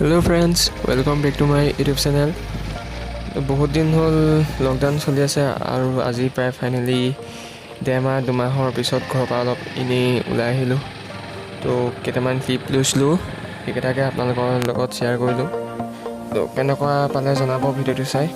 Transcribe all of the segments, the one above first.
Hello friends, welcome back to my YouTube channel. বহুত দিন হ'ল লকডাউন চলি আছে আৰু আজি প্ৰায় ফাইনেলি ডেৰমাহ দুমাহৰ পিছত ঘৰৰ পৰা অলপ এনেই ওলাই আহিলোঁ। তো কেইটামান ক্লিপ লৈছিলোঁ, সেইকেইটাকে আপোনালোকৰ লগত শ্বেয়াৰ কৰিলোঁ। তো কেনেকুৱা পালে জনাব ভিডিঅ'টো চাই।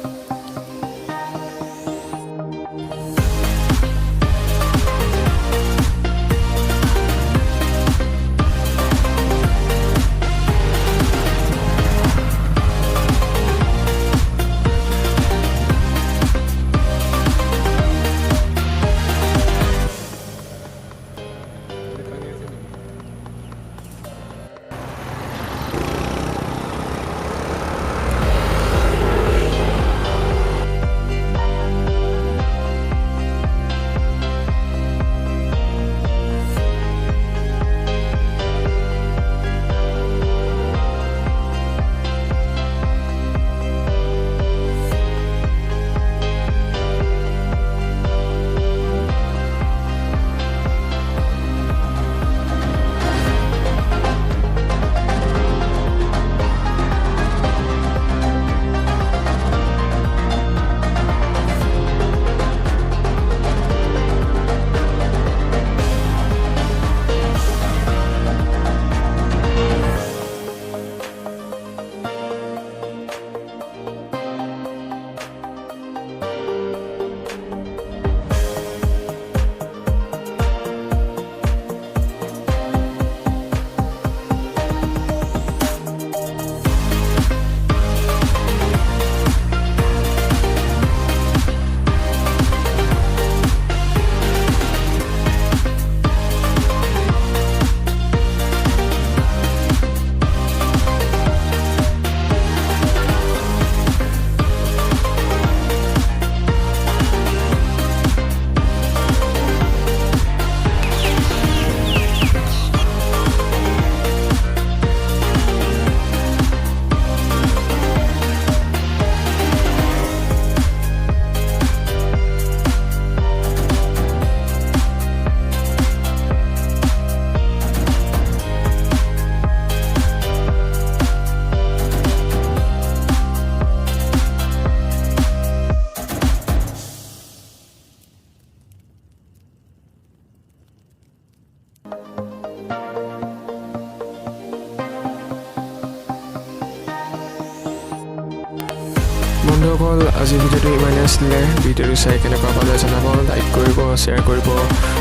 বন্ধুসকল, আজিৰ ভিডিঅ'টো ইমানেই আছিলে। ভিডিঅ'টো চাই কেনেকুৱা পালে জনাব, লাইক কৰিব, শ্বেয়াৰ কৰিব,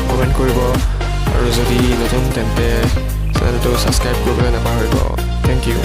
কমেণ্ট কৰিব আৰু যদি নতুন তেন্তে চেনেলটো ছাবস্ক্ৰাইব কৰিবলৈ নাপাহৰিব। Thank U.